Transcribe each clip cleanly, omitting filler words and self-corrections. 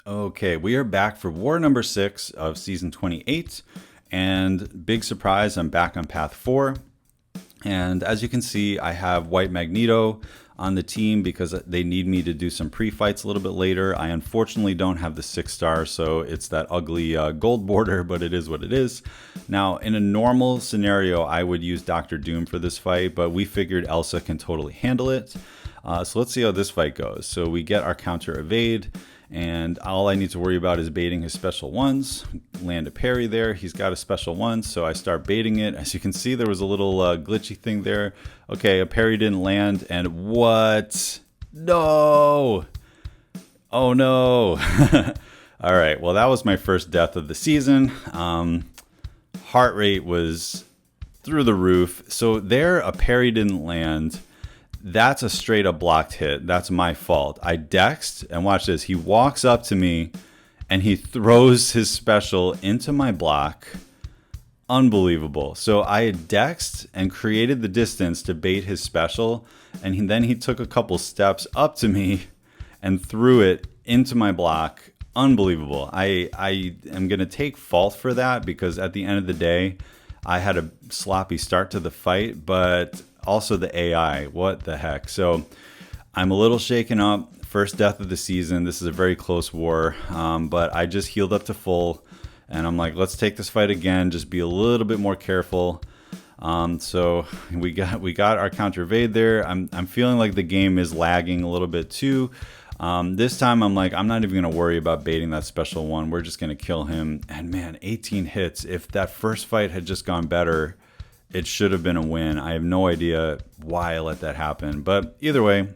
Okay, we are back for war number 6 of season 28. And big surprise, I'm back on path 4. And as you can see, I have White Magneto on the team because they need me to do some pre-fights a little bit later. I unfortunately don't have the 6-star, so it's that ugly gold border, but it is what it is. Now, in a normal scenario, I would use Dr. Doom for this fight, but we figured Elsa can totally handle it. So let's see how this fight goes. So we get our counter evade, and all I need to worry about is baiting his special ones. Land a parry there. He's got a special one, so I start baiting it. As you can see, there was a little glitchy thing there. Okay, a parry didn't land, and what? No! Oh no! All right, well that was my first death of the season. Heart rate was through the roof. So there, a parry didn't land. That's a straight up blocked hit. That's my fault. I dexed, and watch this. He walks up to me and he throws his special into my block. Unbelievable. So I had dexed and created the distance to bait his special, and then he took a couple steps up to me and threw it into my block. Unbelievable. I am going to take fault for that because at the end of the day, I had a sloppy start to the fight, but also the AI, what the heck. So I'm a little shaken up. First death of the season. This is a very close war, but I just healed up to full, and I'm like, let's take this fight again. Just be a little bit more careful. So we got our counter evade there. I'm feeling like the game is lagging a little bit too. This time I'm like, I'm not even going to worry about baiting that special one. We're just going to kill him. And man, 18 hits. If that first fight had just gone better, it should have been a win. I have no idea why I let that happen. But either way,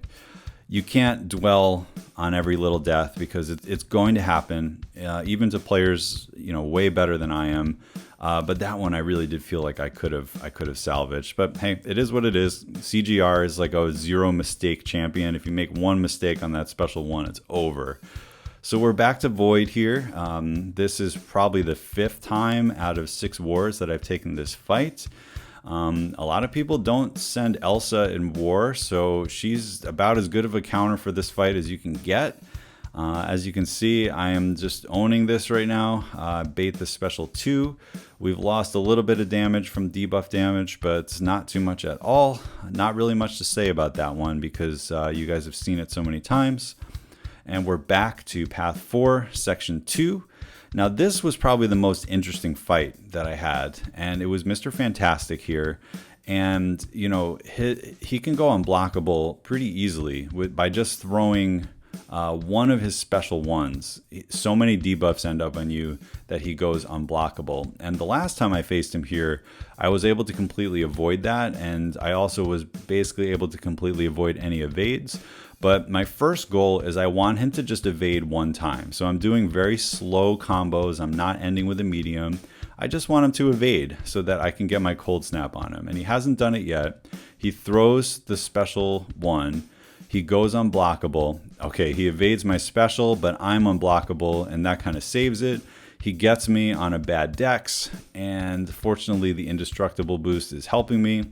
you can't dwell on every little death because it's going to happen, even to players, way better than I am. But that one I really did feel like I could have salvaged. But hey, it is what it is. CGR is like a zero mistake champion. If you make one mistake on that special one, it's over. So we're back to Void here. This is probably the 5th time out of 6 wars that I've taken this fight. A lot of people don't send Elsa in war, so she's about as good of a counter for this fight as you can get. As you can see, I am just owning this right now. Bait the special 2. We've lost a little bit of damage from debuff damage, but it's not too much at all. Not really much to say about that one because you guys have seen it so many times. And we're back to Path 4, Section 2. Now, this was probably the most interesting fight that I had, and it was Mr. Fantastic here. And, he can go unblockable pretty easily by just throwing one of his special ones. So many debuffs end up on you that he goes unblockable. And the last time I faced him here, I was able to completely avoid that, and I also was basically able to completely avoid any evades. But my first goal is I want him to just evade one time. So I'm doing very slow combos. I'm not ending with a medium. I just want him to evade so that I can get my cold snap on him. And he hasn't done it yet. He throws the special one. He goes unblockable. Okay, he evades my special, but I'm unblockable, and that kind of saves it. He gets me on a bad dex, and fortunately the indestructible boost is helping me.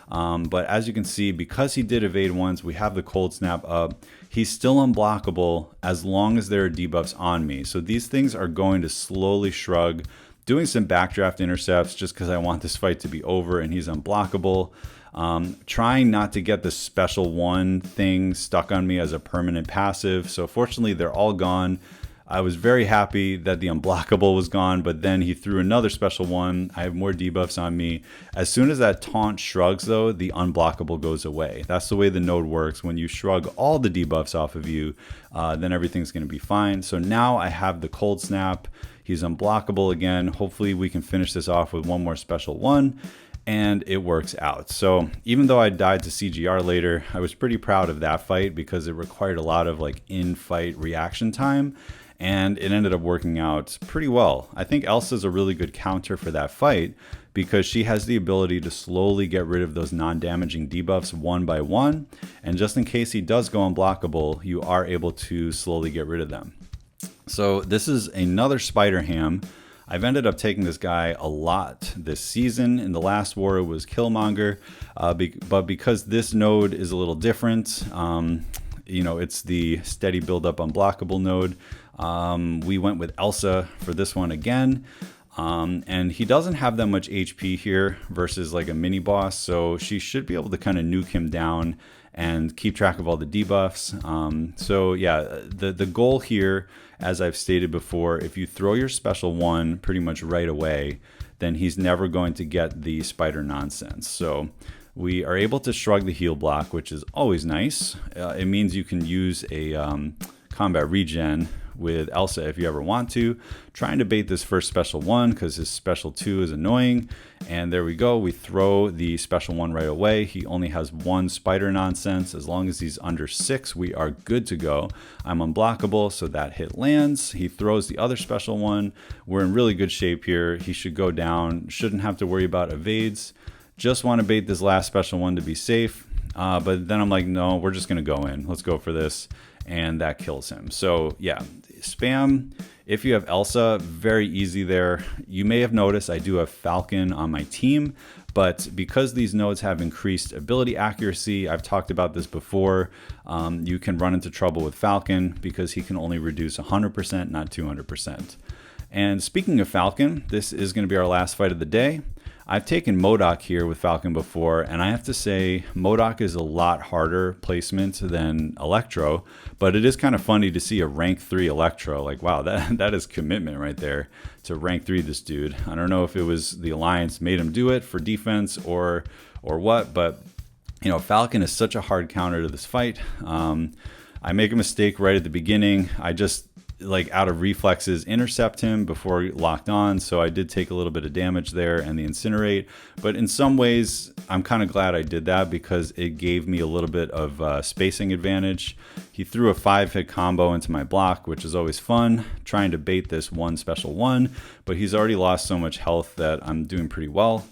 But as you can see, because he did evade once, we have the cold snap up. He's still unblockable as long as there are debuffs on me. So these things are going to slowly shrug. Doing some backdraft intercepts just because I want this fight to be over and he's unblockable. Trying not to get the special one thing stuck on me as a permanent passive. So fortunately they're all gone. I was very happy that the unblockable was gone, but then he threw another special one. I have more debuffs on me. As soon as that taunt shrugs, though, the unblockable goes away. That's the way the node works. When you shrug all the debuffs off of you, then everything's going to be fine. So now I have the cold snap. He's unblockable again. Hopefully we can finish this off with one more special one, and it works out. So even though I died to CGR later, I was pretty proud of that fight because it required a lot of in-fight reaction time. And it ended up working out pretty well. I think Elsa's a really good counter for that fight because she has the ability to slowly get rid of those non-damaging debuffs one by one. And just in case he does go unblockable, you are able to slowly get rid of them. So this is another Spider Ham. I've ended up taking this guy a lot this season. In the last war, it was Killmonger. But because this node is a little different, it's the steady build up unblockable node. We went with Elsa for this one again. And he doesn't have that much HP here versus like a mini boss, so she should be able to kind of nuke him down and keep track of all the debuffs. So yeah, the goal here, as I've stated before, if you throw your special one pretty much right away, then he's never going to get the spider nonsense. So we are able to shrug the heal block, which is always nice. It means you can use a combat regen with Elsa if you ever want to. Trying to bait this first special one because his special 2 is annoying. And there we go. We throw the special 1 right away. He only has 1 spider nonsense. As long as he's under 6, we are good to go. I'm unblockable, so that hit lands. He throws the other special 1. We're in really good shape here. He should go down. Shouldn't have to worry about evades. Just want to bait this last special 1 to be safe. But then I'm like, no, we're just going to go in. Let's go for this. And that kills him. So yeah, spam. If you have Elsa, very easy there. You may have noticed I do have Falcon on my team, but because these nodes have increased ability accuracy, I've talked about this before, you can run into trouble with Falcon because he can only reduce 100%, not 200%. And speaking of Falcon, this is going to be our last fight of the day. I've taken MODOK here with Falcon before, and I have to say MODOK is a lot harder placement than Electro, but it is kind of funny to see a rank 3 Electro. Like, wow, that is commitment right there to rank 3 this dude. I don't know if it was the Alliance made him do it for defense or what, but you know, Falcon is such a hard counter to this fight. I make a mistake right at the beginning. I just, like, out of reflexes, intercept him before he locked on, so I did take a little bit of damage there and the incinerate. But in some ways, I'm kind of glad I did that because it gave me a little bit of spacing advantage. He threw a 5-hit combo into my block, which is always fun, trying to bait this 1 special 1, but he's already lost so much health that I'm doing pretty well.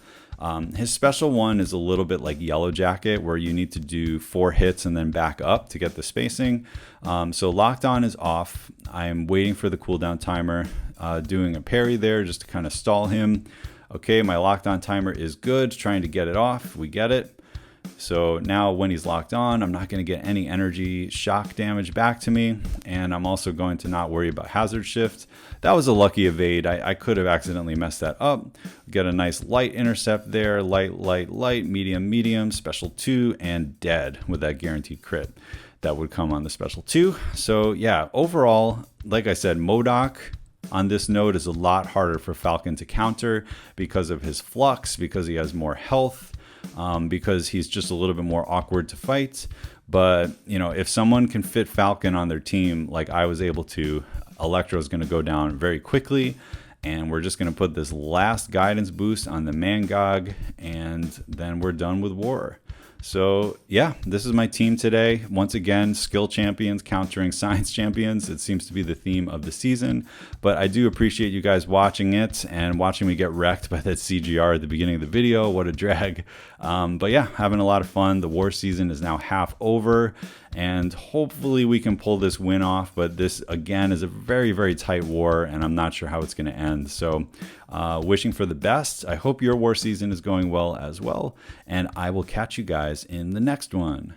His special 1 is a little bit like Yellow Jacket, where you need to do 4 hits and then back up to get the spacing. So locked on is off. I'm waiting for the cooldown timer, doing a parry there just to kind of stall him. Okay, my locked on timer is good, trying to get it off. We get it. So now when he's locked on, I'm not going to get any energy shock damage back to me. And I'm also going to not worry about hazard shift. That was a lucky evade. I could have accidentally messed that up. Get a nice light intercept there. Light, light, light, medium, medium, special 2, and dead with that guaranteed crit that would come on the special 2. So yeah, overall, like I said, MODOK on this node is a lot harder for Falcon to counter because of his flux, because he has more health, because he's just a little bit more awkward to fight. But you know, if someone can fit Falcon on their team like I was able to, Electro is going to go down very quickly, and we're just going to put this last guidance boost on the Mangog, and then we're done with war. So yeah, this is my team today. Once again, skill champions countering science champions. It seems to be the theme of the season, but I do appreciate you guys watching it and watching me get wrecked by that CGR at the beginning of the video. What a drag. But yeah, having a lot of fun. The war season is now half over, and hopefully we can pull this win off. But this again is a very, very tight war, and I'm not sure how it's going to end. So wishing for the best. I hope your war season is going well as well, and I will catch you guys in the next one.